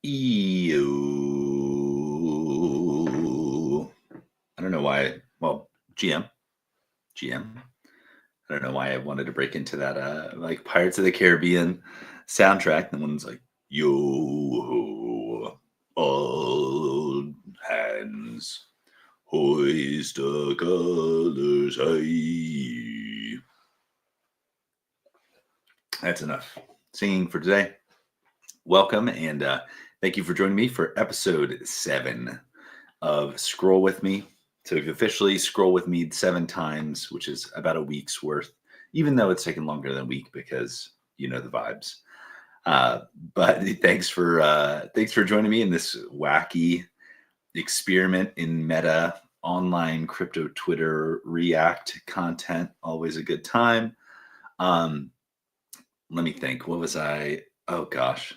Ew. I don't know why. Well, GM. I don't know why I wanted to break into that like Pirates of the Caribbean soundtrack. The one's like, yo, all hands, hoist the colors high. That's enough singing for today. Welcome and thank you for joining me for episode 7 of Scroll With Me. So we've officially scroll with me 7 times, which is about a week's worth, even though it's taken longer than a week because you know the vibes. But thanks for joining me in this wacky experiment in meta online crypto Twitter React content. Always a good time. Let me think. What was I? Oh gosh.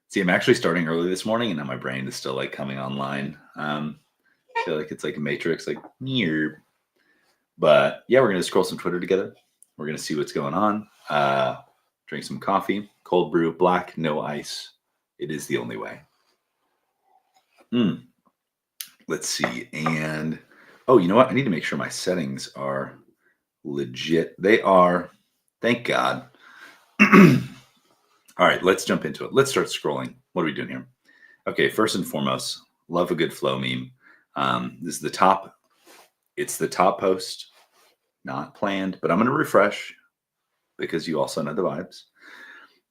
See, I'm actually starting early this morning, and now my brain is still like coming online. I feel like it's like a matrix, like near. But yeah, we're gonna scroll some Twitter together. We're gonna see what's going on. Drink some coffee, cold brew, black, no ice. It is the only way. Let's see. And oh, you know what? I need to make sure my settings are legit. They are. Thank God. All right, let's jump into it. Let's start scrolling. What are we doing here? Okay, first and foremost, love a good flow meme. This is the top. It's the top post, not planned, but I'm going to refresh because you also know the vibes.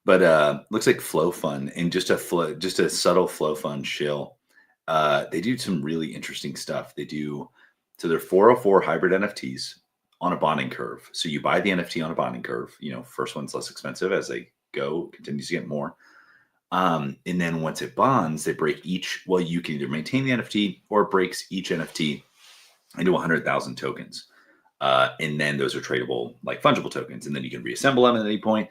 But looks like flow fun and just a subtle flow fun chill. They do some really interesting stuff. So they're 404 hybrid NFTs on a bonding curve. So you buy the NFT on a bonding curve. First one's less expensive as they go, continues to get more. And then once it bonds, they break each. Well, you can either maintain the NFT or it breaks each NFT into 100,000 tokens. And then those are tradable, like fungible tokens. And then you can reassemble them at any point.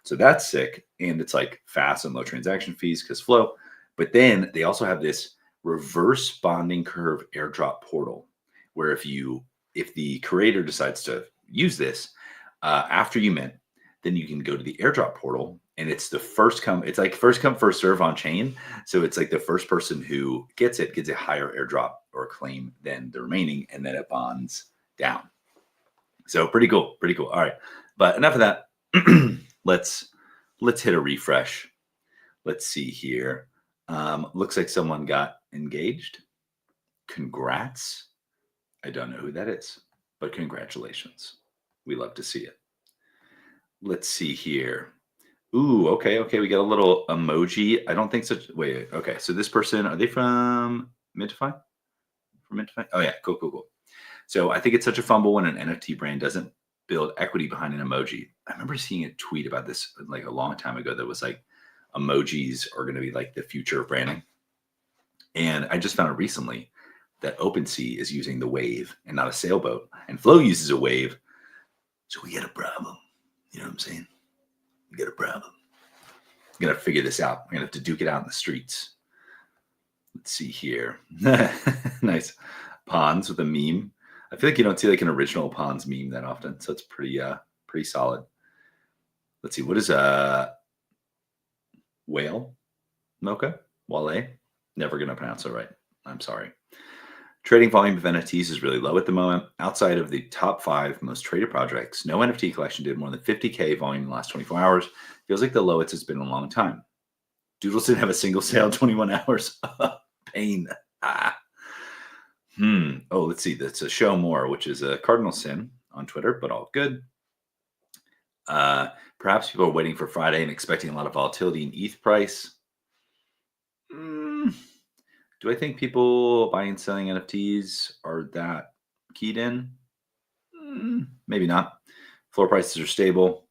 So that's sick. And it's like fast and low transaction fees because flow. But then they also have this reverse bonding curve airdrop portal where if the creator decides to use this after you mint, then you can go to the airdrop portal and it's first come, first serve on chain. So it's like the first person who gets a higher airdrop or claim than the remaining, and then it bonds down. So pretty cool. All right. But enough of that. Let's hit a refresh. Let's see here. Looks like someone got engaged. Congrats. I don't know who that is, but congratulations. We love to see it. Let's see here. Ooh, okay. We got a little emoji. I don't think such. Wait. Okay. So this person, are they from Mintify? From Mintify? Oh yeah. Cool. So I think it's such a fumble when an NFT brand doesn't build equity behind an emoji. I remember seeing a tweet about this like a long time ago that was like emojis are going to be like the future of branding. And I just found out recently that OpenSea is using the wave and not a sailboat, and Flow uses a wave. So we got a problem. You know what I'm saying? We got a problem. I'm going to figure this out. We're going to have to duke it out in the streets. Let's see here. Nice. Pawns with a meme. I feel like you don't see like an original Pawns meme that often. So it's pretty solid. Let's see. What is whale? Mocha? Wale? Never going to pronounce it right. I'm sorry. Trading volume of NFTs is really low at the moment. Outside of the top 5 most traded projects, no NFT collection did more than 50K volume in the last 24 hours. Feels like the lowest it's been in a long time. Doodles didn't have a single sale in 21 hours. Pain. Oh, let's see. That's a show more, which is a cardinal sin on Twitter, but all good. Perhaps people are waiting for Friday and expecting a lot of volatility in ETH price. Do I think people buying and selling NFTs are that keyed in? Maybe not. Floor prices are stable.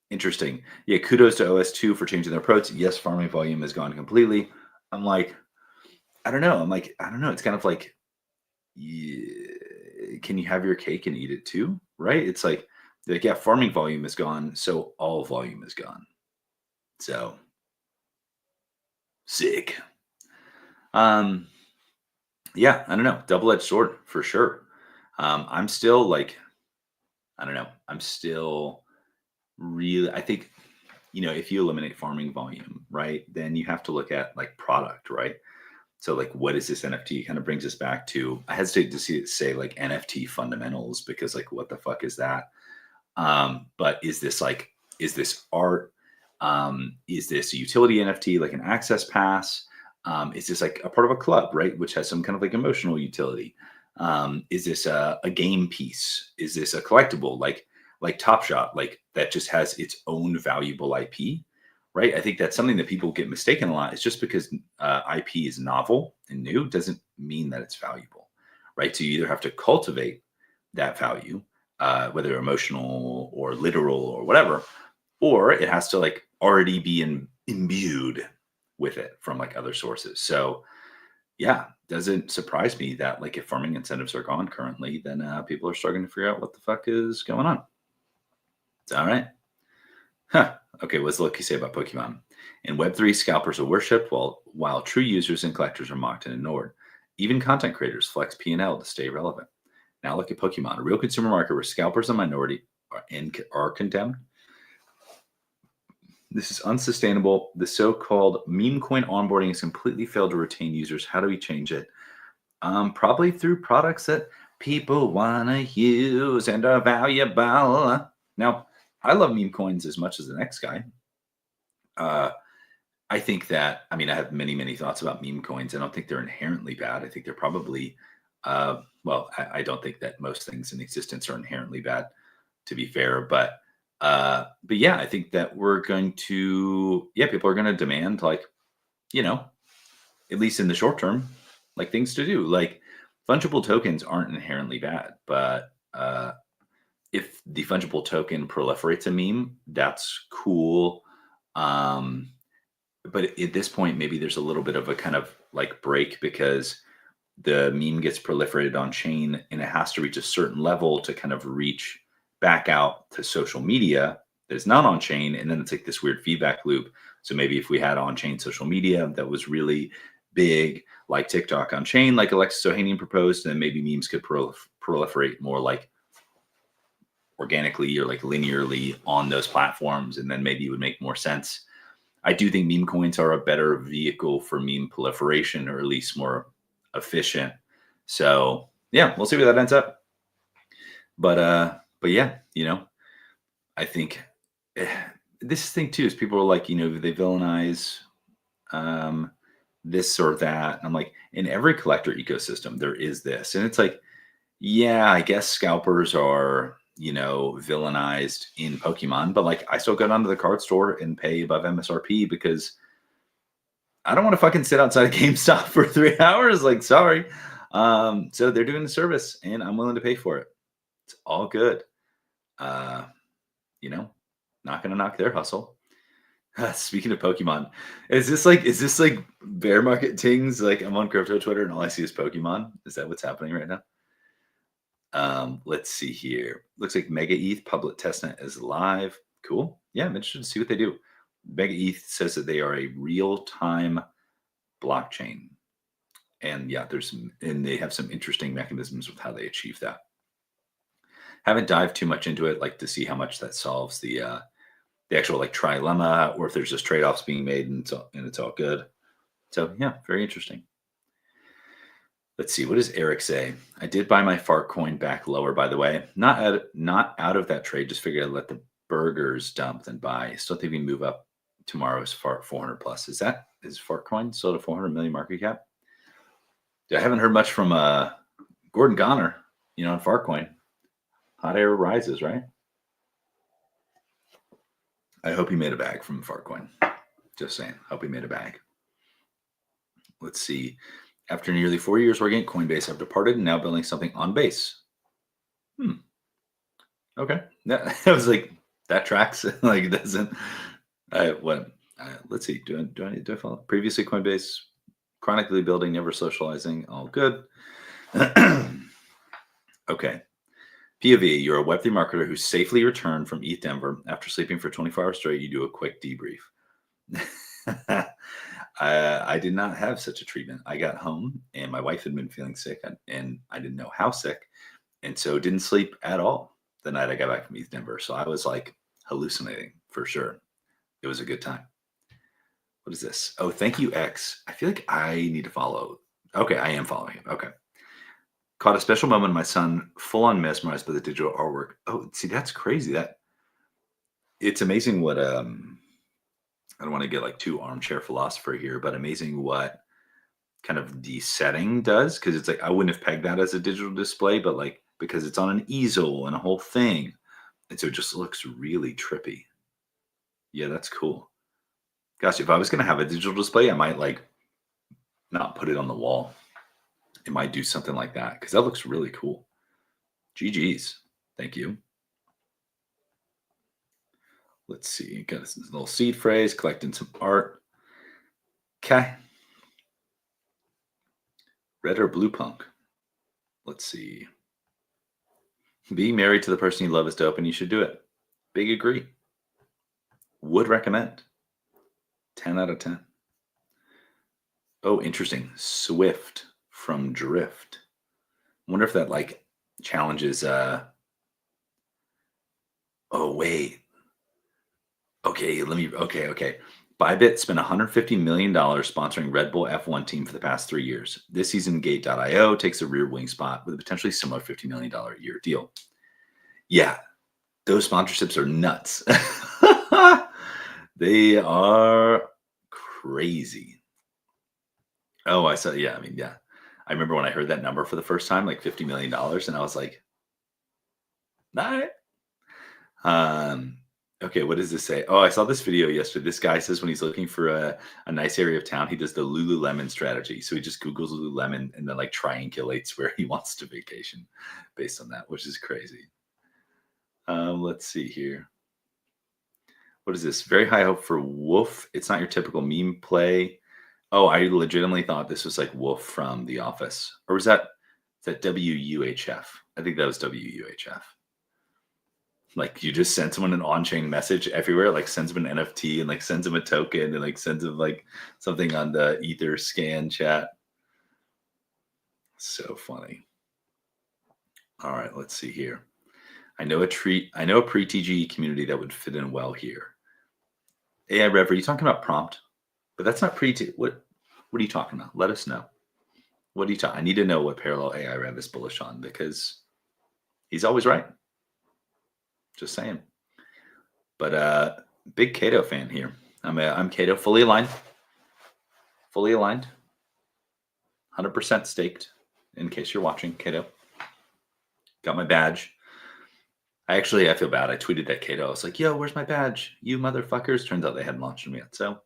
Interesting. Yeah, kudos to OS2 for changing their approach. Yes, farming volume has gone completely. I'm like, I don't know. It's kind of like, can you have your cake and eat it too? Right? It's like, yeah, farming volume is gone, so all volume is gone. So sick. Yeah, I don't know. Double-edged sword for sure. I'm still like, I don't know. I'm still really, I think if you eliminate farming volume, right, then you have to look at like product, right? So like, what is this NFT? It kind of brings us back to, I hesitate to say like NFT fundamentals, because like, what the fuck is that? But is this art? Is this a utility NFT, like an access pass? Is this like a part of a club, right? Which has some kind of like emotional utility? Is this a game piece? Is this a collectible like Top Shot, like that just has its own valuable IP, right? I think that's something that people get mistaken a lot. It's just because IP is novel and new doesn't mean that it's valuable, right? So you either have to cultivate that value, whether emotional or literal or whatever, or it has to like already be imbued with it from like other sources. So yeah, doesn't surprise me that like if farming incentives are gone currently, then people are struggling to figure out what the fuck is going on. It's all right. Huh. Okay, what's Loki say about Pokemon? In Web3, scalpers are worshipped while true users and collectors are mocked and ignored. Even content creators flex P&L to stay relevant. Now look at Pokemon, a real consumer market where scalpers and minority are condemned. This is unsustainable. The so-called meme coin onboarding has completely failed to retain users. How do we change it? Probably through products that people want to use and are valuable. Now, I love meme coins as much as the next guy. I think that, I mean, I have many, many thoughts about meme coins. I don't think they're inherently bad. I think they're probably, I don't think that most things in existence are inherently bad, to be fair. But yeah, I think that people are going to demand, like, you know, at least in the short term, like things to do. Like fungible tokens aren't inherently bad, but if the fungible token proliferates a meme, that's cool. Um, but at this point, maybe there's a little bit of a kind of like break, because the meme gets proliferated on chain and it has to reach a certain level to kind of reach back out to social media that is not on chain. And then it's like this weird feedback loop. So maybe if we had on chain social media that was really big, like TikTok on chain, like Alexis Ohanian proposed, then maybe memes could proliferate more like organically or like linearly on those platforms. And then maybe it would make more sense. I do think meme coins are a better vehicle for meme proliferation, or at least more efficient. So yeah, we'll see where that ends up. But yeah, I think eh, this thing too is people are like, they villainize um, this or that. And I'm like, in every collector ecosystem, there is this, and it's like, yeah, I guess scalpers are, villainized in Pokemon, but like I still go down to the card store and pay above MSRP because I don't want to fucking sit outside of GameStop for 3 hours. Like, sorry. So they're doing the service and I'm willing to pay for it. It's all good. Uh, you know, not gonna knock their hustle. Speaking of Pokemon, is this like bear market things? Like I'm on crypto Twitter and all I see is Pokemon. Is that what's happening right now? Let's see here. Looks like Mega ETH public testnet is live. Cool. Yeah, I'm interested to see what they do. Mega ETH says that they are a real-time blockchain. And yeah, and they have some interesting mechanisms with how they achieve that. Haven't dived too much into it, like to see how much that solves the actual like trilemma, or if there's just trade-offs being made and it's all good. So yeah, very interesting. Let's see, what does Eric say? I did buy my fart coin back lower, by the way. Not out of that trade. Just figured I'd let the burgers dump then buy. Still think we move up tomorrow's fart 400 plus. Is fart coin still at a 400 million market cap? I haven't heard much from Gordon Goner, on Fartcoin. Hot air rises, right? I hope he made a bag from Fartcoin. Just saying. Hope he made a bag. Let's see. After nearly 4 years working at Coinbase, I've departed and now building something on base. Okay. That was like, that tracks. Like, it doesn't. Let's see. Do I follow? Previously Coinbase, chronically building, never socializing. All good. Okay. POV, you're a Web3 marketer who safely returned from ETH Denver. After sleeping for 24 hours straight, you do a quick debrief. I did not have such a treatment. I got home and my wife had been feeling sick, and I didn't know how sick. And so didn't sleep at all the night I got back from ETH Denver. So I was like hallucinating for sure. It was a good time. What is this? Oh, thank you, X. I feel like I need to follow. Okay, I am following him. Okay. Caught a special moment. My son full on mesmerized by the digital artwork. Oh, see, that's crazy. That it's amazing what I don't want to get like too armchair philosopher here, but amazing what kind of the setting does, because it's like I wouldn't have pegged that as a digital display, but like because it's on an easel and a whole thing, and so it just looks really trippy. Yeah, that's cool. Gosh, if I was gonna have a digital display, I might like not put it on the wall. It might do something like that because that looks really cool. GG's. Thank you. Let's see. Got this little seed phrase, collecting some art. Okay. Red or blue punk? Let's see. Being married to the person you love is dope and you should do it. Big agree. Would recommend. 10 out of 10. Oh, interesting. Swift from Drift. Wonder if that like challenges oh wait. Okay, okay. Bybit spent $150 million sponsoring Red Bull F1 team for the past 3 years. This season, Gate.io takes a rear wing spot with a potentially similar $50 million a year deal. Yeah, those sponsorships are nuts. They are crazy. Oh, I saw. Yeah, I mean, yeah. I remember when I heard that number for the first time, like $50 million, and I was like, all right. Um, okay, what does this say? Oh, I saw this video yesterday. This guy says when he's looking for a nice area of town, he does the Lululemon strategy. So he just Googles Lululemon and then like triangulates where he wants to vacation based on that, which is crazy. Let's see here. What is this? Very high hope for Wolf. It's not your typical meme play. Oh, I legitimately thought this was like Wolf from The Office. Or was that WUHF? I think that was WUHF. Like you just send someone an on-chain message everywhere, like sends them an NFT and like sends them a token and like sends them like something on the Ether scan chat. So funny. All right, let's see here. I know a pre-TG community that would fit in well here. AI Rev, are you talking about prompt? But that's not pre-T. What are you talking about? Let us know. What are you talking? I need to know what parallel AI Rev is bullish on because he's always right. Just saying. But big Cato fan here. I'm Cato, fully aligned. Fully aligned. 100% staked. In case you're watching, Cato. Got my badge. I feel bad. I tweeted at Cato. I was like, "Yo, where's my badge? You motherfuckers!" Turns out they hadn't launched them yet, so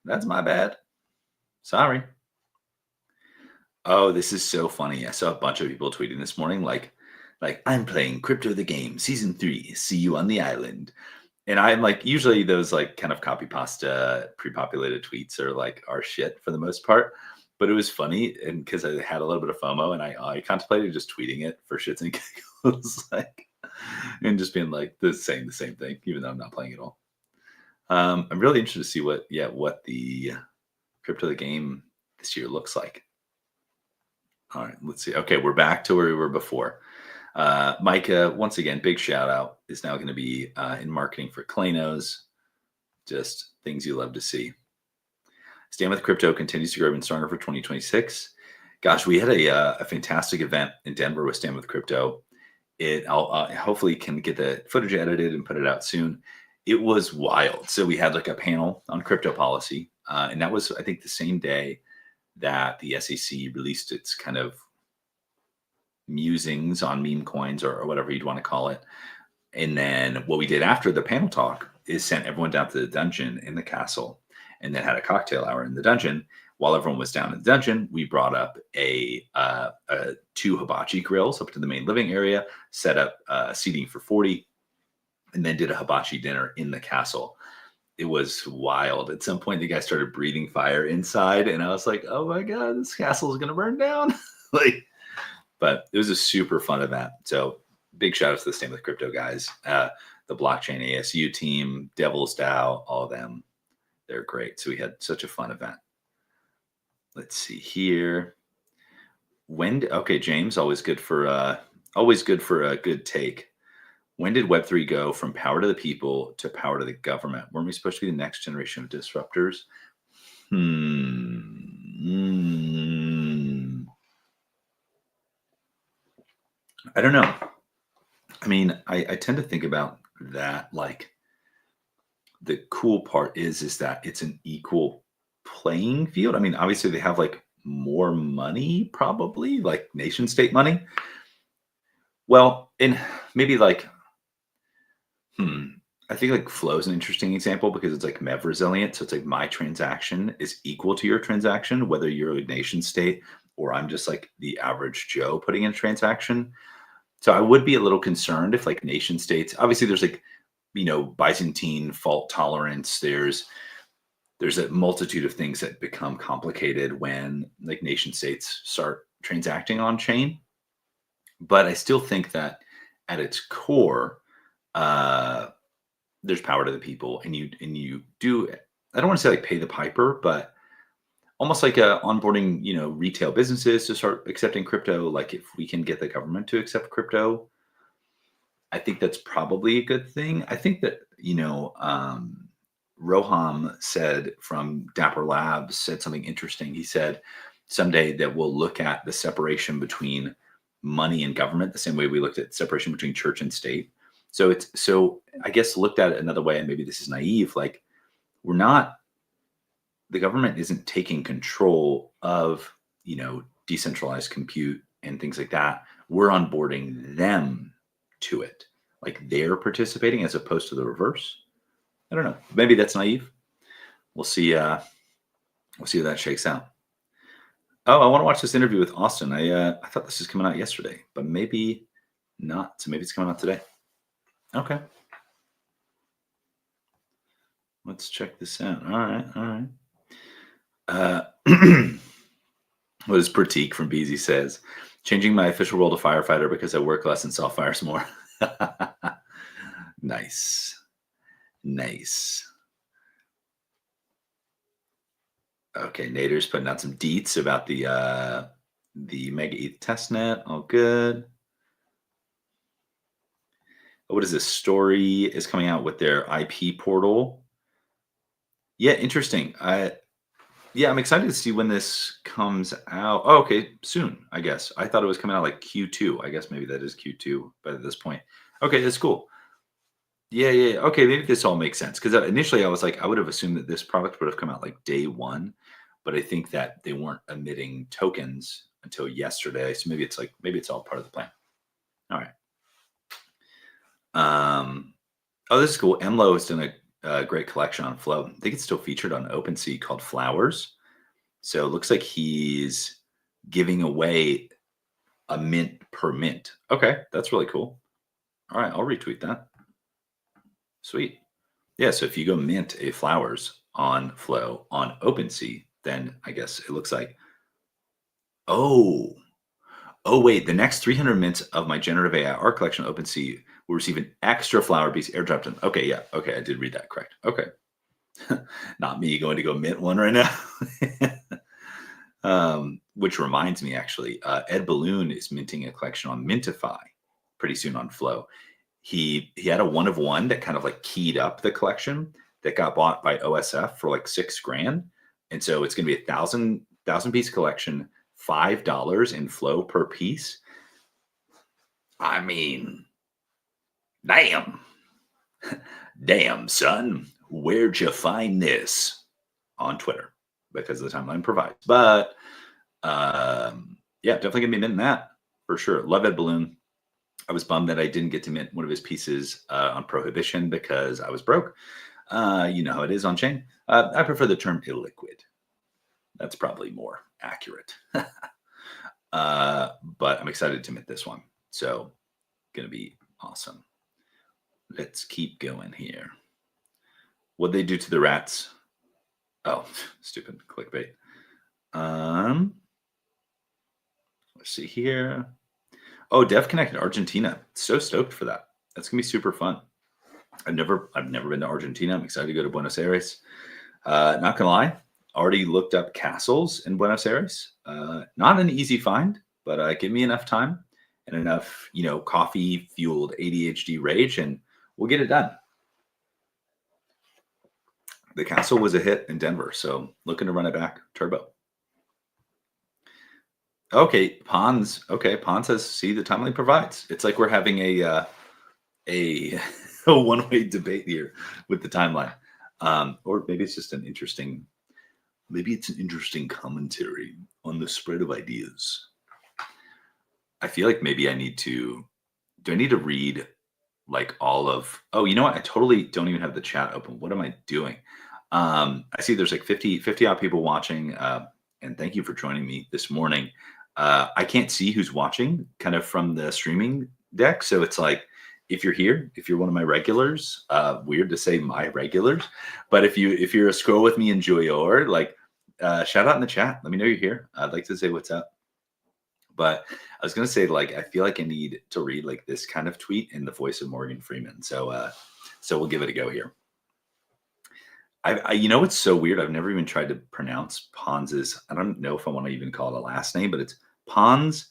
that's my bad. Sorry. Oh, this is so funny. I saw a bunch of people tweeting this morning, like I'm playing Crypto the Game Season 3. See you on the island. And I'm like, usually those like kind of copy pasta pre-populated tweets are like our shit for the most part. But it was funny, and because I had a little bit of FOMO, and I contemplated just tweeting it for shits and giggles, like, and just being like saying the same thing, even though I'm not playing at all. I'm really interested to see what the Crypto the Game this year looks like. All right, let's see. Okay, we're back to where we were before. Micah, once again, big shout out, is now going to be in marketing for Klanos. Just things you love to see. Stand with Crypto continues to grow even stronger for 2026. Gosh, we had a fantastic event in Denver with Stand with Crypto. I'll hopefully can get the footage edited and put it out soon. It was wild. So we had like a panel on crypto policy, and that was I think the same day that the SEC released its kind of musings on meme coins or whatever you'd want to call it. And then what we did after the panel talk is sent everyone down to the dungeon in the castle and then had a cocktail hour in the dungeon. While everyone was down in the dungeon, we brought up a 2 hibachi grills up to the main living area, set up seating for 40, and then did a hibachi dinner in the castle. It was wild. At some point, the guy started breathing fire inside, and I was like, "Oh my god, this castle is gonna burn down!" Like, but it was a super fun event. So big shout out to the Stand with Crypto guys, the blockchain ASU team, Devil's DAO, all of them. They're great. So we had such a fun event. Let's see here. Okay, James, always good for a good take. When did Web3 go from power to the people to power to the government? Weren't we supposed to be the next generation of disruptors? Hmm. I don't know. I mean, I tend to think about that like the cool part is that it's an equal playing field. I mean, obviously they have like more money, probably like nation state money. Well, and maybe like, hmm, I think like Flow is an interesting example because it's like MEV resilient. So it's like my transaction is equal to your transaction, whether you're a nation state or I'm just like the average Joe putting in a transaction. So I would be a little concerned if like nation states, obviously there's like, Byzantine fault tolerance. There's a multitude of things that become complicated when like nation states start transacting on chain. But I still think that at its core, uh, there's power to the people, and you do. I don't want to say like pay the piper, but almost like onboarding, retail businesses to start accepting crypto. Like if we can get the government to accept crypto, I think that's probably a good thing. I think that, Roham said from Dapper Labs said something interesting. He said someday that we'll look at the separation between money and government the same way we looked at separation between church and state. So I guess looked at it another way, and maybe this is naive. Like we're not the government isn't taking control of decentralized compute and things like that. We're onboarding them to it, like they're participating as opposed to the reverse. I don't know, maybe that's naive. We'll see how that shakes out. Oh, I want to watch this interview with Austin. I thought this was coming out yesterday, but maybe not. So maybe it's coming out today. Okay, let's check this out. All right. uh What does Pratik from BZ says? Changing my official role to firefighter because I work less and self fires more. Nice. Nice. Okay, Nader's putting out some deets about the Mega ETH testnet. All good. What is this? Story is coming out with their IP portal. Yeah, interesting. I'm excited to see when this comes out. Oh, okay, soon, I guess. I thought it was coming out like Q2. I guess maybe that is Q2 by this point. Okay, that's cool. Yeah. Okay, maybe this all makes sense because initially I was like, I would have assumed that this product would have come out like day one, but I think that they weren't emitting tokens until yesterday. So maybe it's all part of the plan. All right. Oh, this is cool. Emlo has done a great collection on Flow. I think it's still featured on OpenSea called Flowers. So it looks like he's giving away a mint per mint. Okay, that's really cool. All right, I'll retweet that. Sweet. Yeah, so if you go mint a flowers on Flow on OpenSea, then I guess it looks like, oh, wait, the next 300 mints of my generative AI art collection on OpenSea will receive an extra flower piece airdropped in. Okay, yeah, okay, I did read that correct. Okay. Not me going to go mint one right now. Which reminds me, actually, Ed Balloon is minting a collection on Mintify pretty soon on Flow. He had a one of one that kind of like keyed up the collection that got bought by OSF for like $6,000, and so it's going to be a thousand piece collection, $5 in Flow per piece. I mean, damn, damn, son, where'd you find this? On Twitter, because the timeline provides. But yeah, definitely gonna be minting that for sure. Love Ed Balloon. I was bummed that I didn't get to mint one of his pieces on Prohibition because I was broke. You know how it is on chain. I prefer the term illiquid. That's probably more accurate. But I'm excited to mint this one. So, gonna be awesome. Let's keep going here. What'd they do to the rats? Oh, stupid clickbait. Let's see here. Oh, Dev Connected Argentina. So stoked for that. That's gonna be super fun. I've never been to Argentina. I'm excited to go to Buenos Aires. Not gonna lie, already looked up castles in Buenos Aires. Not an easy find, but give me enough time, and enough, coffee fueled ADHD rage, and we'll get it done. The Castle was a hit in Denver, so looking to run it back turbo. Okay, Pons. Okay, Pons says, "See, the timeline provides." It's like we're having a a one-way debate here with the timeline, or maybe it's just maybe it's an interesting commentary on the spread of ideas. I feel like maybe I need to. Do I need to read like all of? Oh, you know what? I totally don't even have the chat open. What am I doing? I see there's like 50 odd people watching, and thank you for joining me this morning. I can't see who's watching kind of from the streaming deck. So it's like, if you're here, if you're one of my regulars, weird to say my regulars, but if you're a scroll with me enjoyer, like, shout out in the chat. Let me know you're here. I'd like to say what's up. But I was going to say, like, I feel like I need to read like this kind of tweet in the voice of Morgan Freeman. So we'll give it a go here. It's so weird. I've never even tried to pronounce Pons's. I don't know if I want to even call it a last name, but it's Pons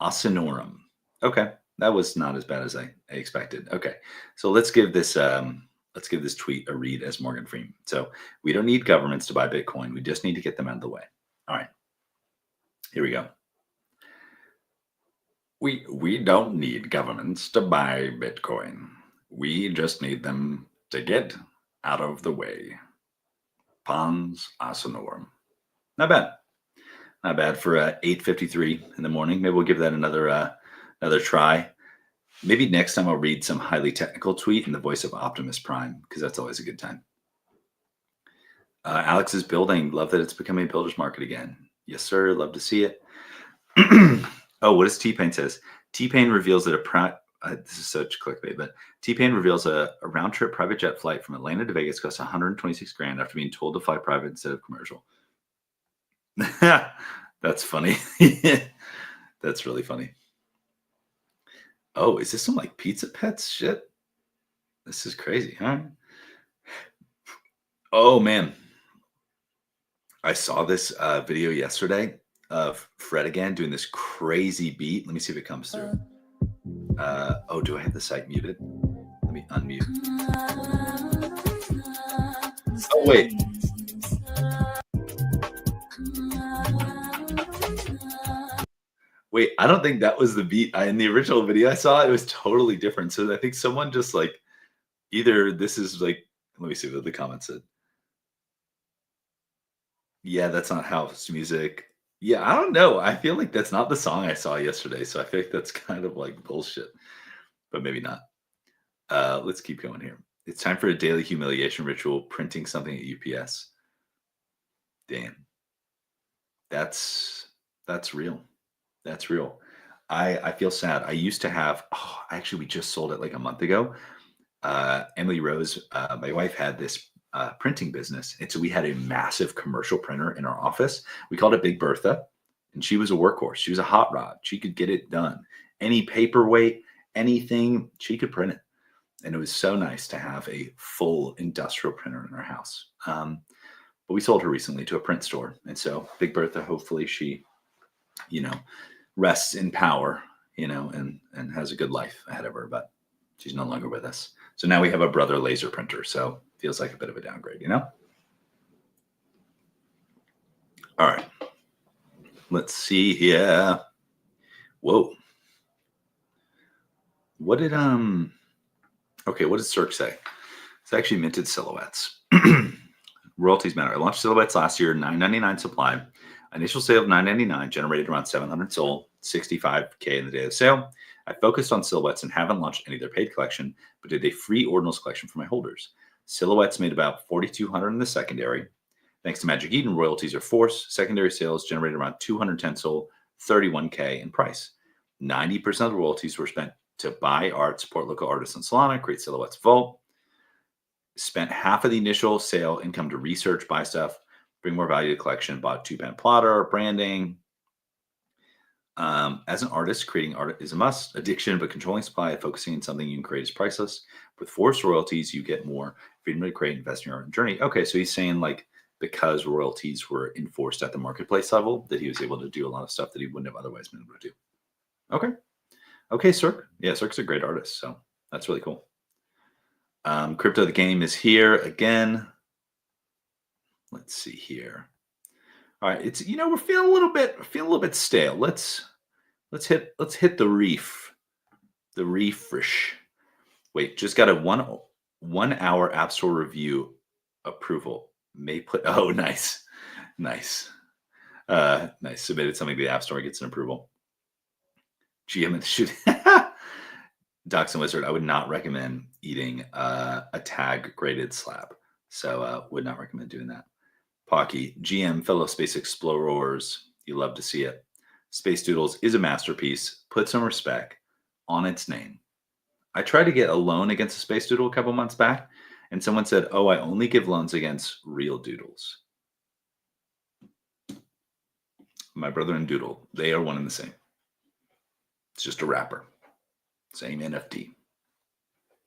Asinorum. Okay, that was not as bad as I expected. Okay, so let's give this tweet a read as Morgan Freeman. So we don't need governments to buy Bitcoin. We just need to get them out of the way. All right, here we go. We don't need governments to buy Bitcoin. We just need them to get out of the way. Pons Asinorum. Not bad. Not bad for 8:53 in the morning. Maybe we'll give that another try. Maybe next time I'll read some highly technical tweet in the voice of Optimus Prime, because that's always a good time. Alex is building. Love that it's becoming a builder's market again. Yes, sir. Love to see it. Oh, what does T-Pain says? T-Pain reveals that this is such clickbait, but T-Pain reveals a round trip private jet flight from Atlanta to Vegas costs $126,000 after being told to fly private instead of commercial. That's funny. That's really funny. Oh, is this some like Pizza Pets shit? This is crazy, huh? Oh man. I saw this video yesterday of Fred again doing this crazy beat. Let me see if it comes through. Do I have the site muted? Let me unmute. Oh, wait. Wait, I don't think that was the beat. In the original video I saw, it was totally different. So I think someone just like, either this is like, let me see what the comments said. Yeah, that's not house music. Yeah, I don't know. I feel like that's not the song I saw yesterday. So I think that's kind of like bullshit, but maybe not. Let's keep going here. It's time for a daily humiliation ritual, printing something at UPS. Damn. That's real. That's real. I feel sad. I used to have, actually, we just sold it like a month ago. Emily Rose, my wife, had this printing business. And so we had a massive commercial printer in our office. We called it Big Bertha. And she was a workhorse. She was a hot rod. She could get it done. Any paperweight, anything, she could print it. And it was so nice to have a full industrial printer in our house. But we sold her recently to a print store. And so Big Bertha, hopefully she, rests in power, and has a good life ahead of her, but she's no longer with us. So now we have a Brother laser printer. So feels like a bit of a downgrade, All right. Let's see here. Whoa. What did what does Cirque say? It's actually minted silhouettes. Royalties matter. I launched silhouettes last year, $9.99 supply. Initial sale of $9.99 generated around 700 sold, $65K in the day of sale. I focused on silhouettes and haven't launched any of their paid collection, but did a free ordinals collection for my holders. Silhouettes made about 4,200 in the secondary. Thanks to Magic Eden, royalties are forced. Secondary sales generated around 210 sold, $31K in price. 90% of the royalties were spent to buy art, support local artists in Solana, create Silhouettes Vault. Spent half of the initial sale income to research, buy stuff, bring more value to the collection, bought 2-pen plotter, branding. As an artist, creating art is a must. Addiction, but controlling supply, focusing on something you can create is priceless. With forced royalties, you get more freedom to create, invest in your art journey. Okay, so he's saying like because royalties were enforced at the marketplace level, that he was able to do a lot of stuff that he wouldn't have otherwise been able to do. Okay. Okay, Cirque. Yeah, Cirque's a great artist, so that's really cool. Crypto the Game is here again. Let's see here. All right, it's we're feeling a little bit stale. Let's hit the refresh. Wait, just got a 1 hour App Store review approval. May put oh nice. Nice. Nice. Submitted something to the App Store, gets an approval. GM and shoot. Docs and Wizard, I would not recommend eating a tag graded slab. So would not recommend doing that. Pocky, GM, fellow space explorers, you love to see it. Space Doodles is a masterpiece. Put some respect on its name. I tried to get a loan against a Space Doodle a couple months back, and someone said, "Oh, I only give loans against real doodles." My brother and Doodle, they are one and the same. It's just a wrapper. Same NFT.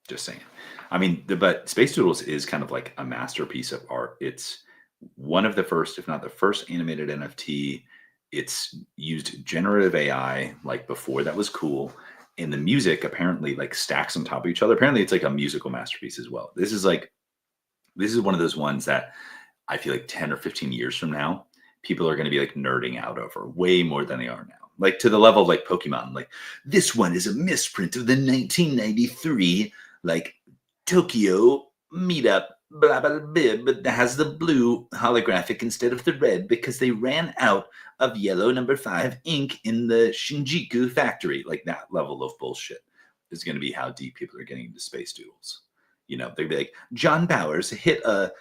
Just saying. I mean, but Space Doodles is kind of like a masterpiece of art. It's one of the first, if not the first, animated NFT. It's used generative AI. Like before, that was cool. And the music apparently like stacks on top of each other. Apparently, it's like a musical masterpiece as well. This is one of those ones that I feel like 10 or 15 years from now, people are going to be like nerding out over way more than they are now. Like to the level of like Pokemon, like this one is a misprint of the 1993 like Tokyo meetup, blah blah blah, but it has the blue holographic instead of the red because they ran out of yellow number 5 ink in the Shinjuku factory. Like that level of bullshit is going to be how deep people are getting into Space Doodles. They'd be like, John Bowers hit a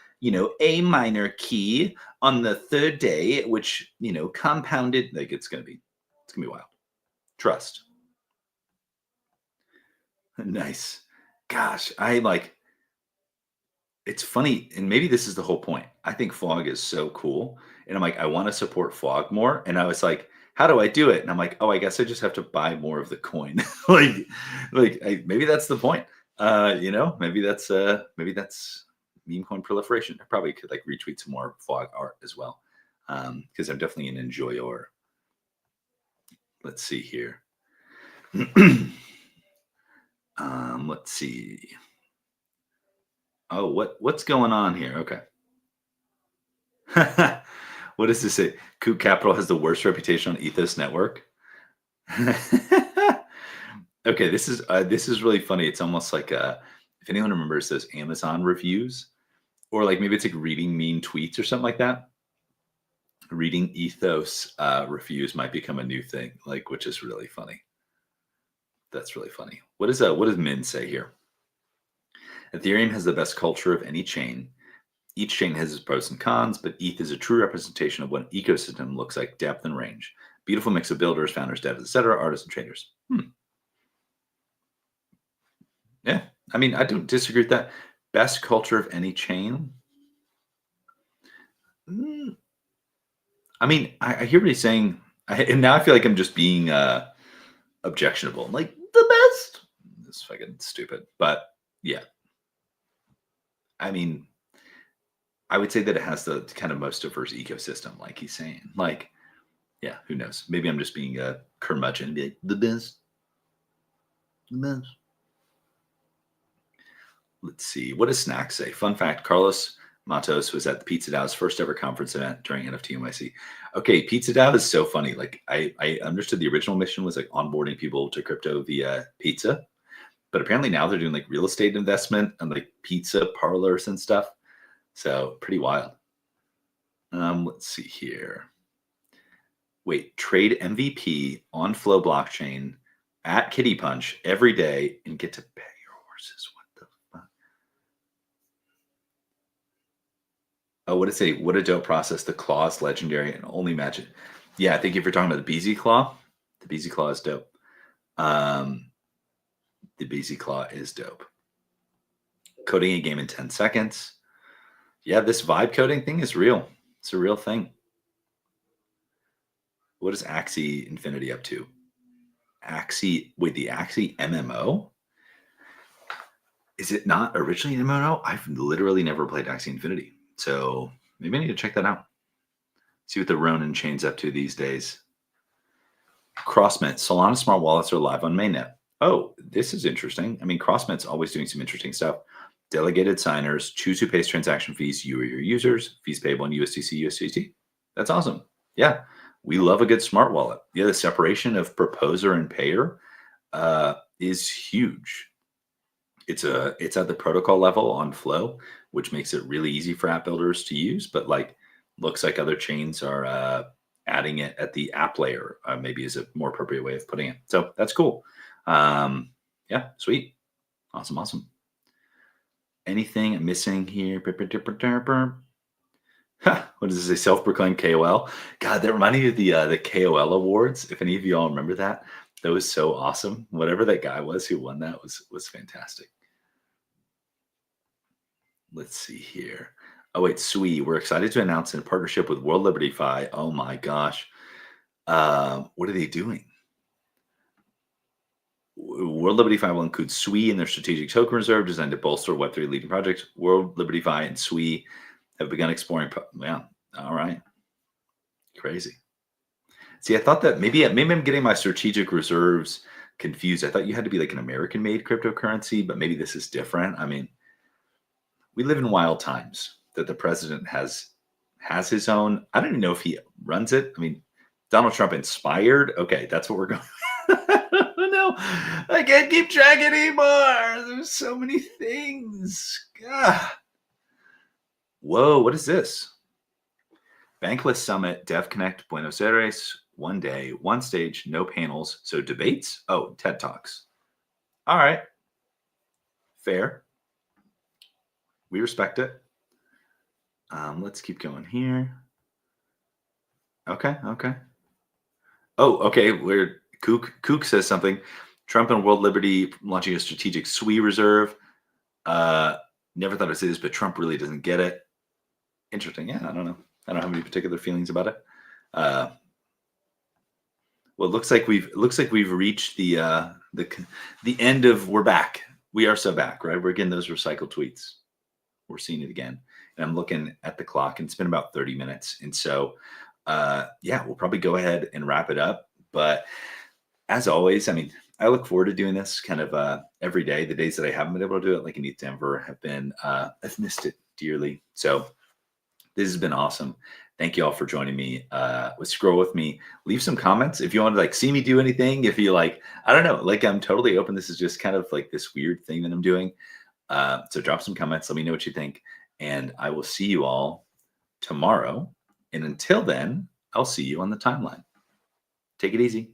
A minor key on the third day, which compounded. Like it's gonna be wild. Trust. Nice. Gosh, I like. It's funny, and maybe this is the whole point. I think Fog is so cool, and I'm like, I want to support Fog more. And I was like, how do I do it? And I'm like, oh, I guess I just have to buy more of the coin. Maybe that's the point. Maybe that's meme coin proliferation. I probably could like retweet some more Fog art as well, because I'm definitely an enjoyer. Let's see here. Let's see. Oh, what's going on here? Okay. What does this say? Kook Capital has the worst reputation on Ethos Network. Okay, this is really funny. It's almost like if anyone remembers those Amazon reviews, or like maybe it's like reading mean tweets or something like that. Reading Ethos reviews might become a new thing, like which is really funny. That's really funny. What does Min say here? Ethereum has the best culture of any chain. Each chain has its pros and cons, but ETH is a true representation of what an ecosystem looks like, depth and range. Beautiful mix of builders, founders, devs, etc., artists, and traders. Yeah, I mean, I don't disagree with that. Best culture of any chain. I mean, I hear what he's saying, and now I feel like I'm just being objectionable. I'm like, the best. It's fucking stupid, but yeah. I mean, I would say that it has the kind of most diverse ecosystem, like he's saying. Like, yeah, who knows? Maybe I'm just being a curmudgeon and be like, the best. The best. Let's see. What does Snack say? Fun fact, Carlos Matos was at the Pizza DAO's first ever conference event during NFT NYC. Okay, Pizza DAO is so funny. Like, I understood the original mission was like onboarding people to crypto via pizza. But apparently now they're doing like real estate investment and like pizza parlors and stuff. So pretty wild. Let's see here. Wait, trade MVP on Flow blockchain at Kitty Punch every day and get to pay your horses. What the fuck? Oh, what did it say? What a dope process. The claw is legendary and only match it. Yeah, I think if you're talking about the BZ claw, the BZ claw is dope. The BZ claw is dope. Coding a game in 10 seconds. Yeah, this vibe coding thing is real. It's a real thing. What is Axie Infinity up to? The Axie MMO? Is it not originally an MMO? I've literally never played Axie Infinity. So maybe I need to check that out. See what the Ronin chain's up to these days. CrossMint, Solana smart wallets are live on mainnet. Oh, this is interesting. I mean, CrossMint's always doing some interesting stuff. Delegated signers, choose who pays transaction fees, you or your users, fees payable in USDC, USDT. That's awesome. Yeah, we love a good smart wallet. Yeah, the separation of proposer and payer is huge. It's at the protocol level on Flow, which makes it really easy for app builders to use. But like, looks like other chains are adding it at the app layer. Maybe is a more appropriate way of putting it. So that's cool. Yeah, sweet, awesome. Anything missing here? What does this say? Self-proclaimed KOL. God, that reminded me of the KOL awards. If any of you all remember that, that was so awesome. Whatever that guy was who won that was fantastic. Let's see here. Oh wait, Sui. We're excited to announce in partnership with World Liberty Fi. Oh my gosh. What are they doing? World Liberty Fi will include Sui in their strategic token reserve designed to bolster Web3 leading projects. World Liberty Fi and Sui have begun exploring. Yeah. All right. Crazy. See, I thought that maybe I'm getting my strategic reserves confused. I thought you had to be like an American-made cryptocurrency, but maybe this is different. I mean, we live in wild times that the president has his own. I don't even know if he runs it. I mean, Donald Trump inspired. Okay, that's what we're going. No, I can't keep track anymore. There's so many things. God. Whoa, what is this? Bankless Summit, Dev Connect, Buenos Aires. One day, one stage, no panels. So debates? Oh, TED Talks. All right. Fair. We respect it. Let's keep going here. Okay. Oh, okay. We're Kook says something. Trump and World Liberty launching a strategic SWE reserve. Never thought I'd say this, but Trump really doesn't get it. Interesting. Yeah, I don't know. I don't have any particular feelings about it. Well, it looks like we've reached the end of. We're back. We are so back, right? We're getting those recycled tweets. We're seeing it again, and I'm looking at the clock, and it's been about 30 minutes, and so yeah, we'll probably go ahead and wrap it up. But as always, I mean, I look forward to doing this kind of every day. The days that I haven't been able to do it, like in East Denver, have been I've missed it dearly. So this has been awesome. Thank you all for joining me. Scroll with me. Leave some comments if you want to like see me do anything. If you like, I don't know, like I'm totally open. This is just kind of like this weird thing that I'm doing. So drop some comments. Let me know what you think. And I will see you all tomorrow. And until then, I'll see you on the timeline. Take it easy.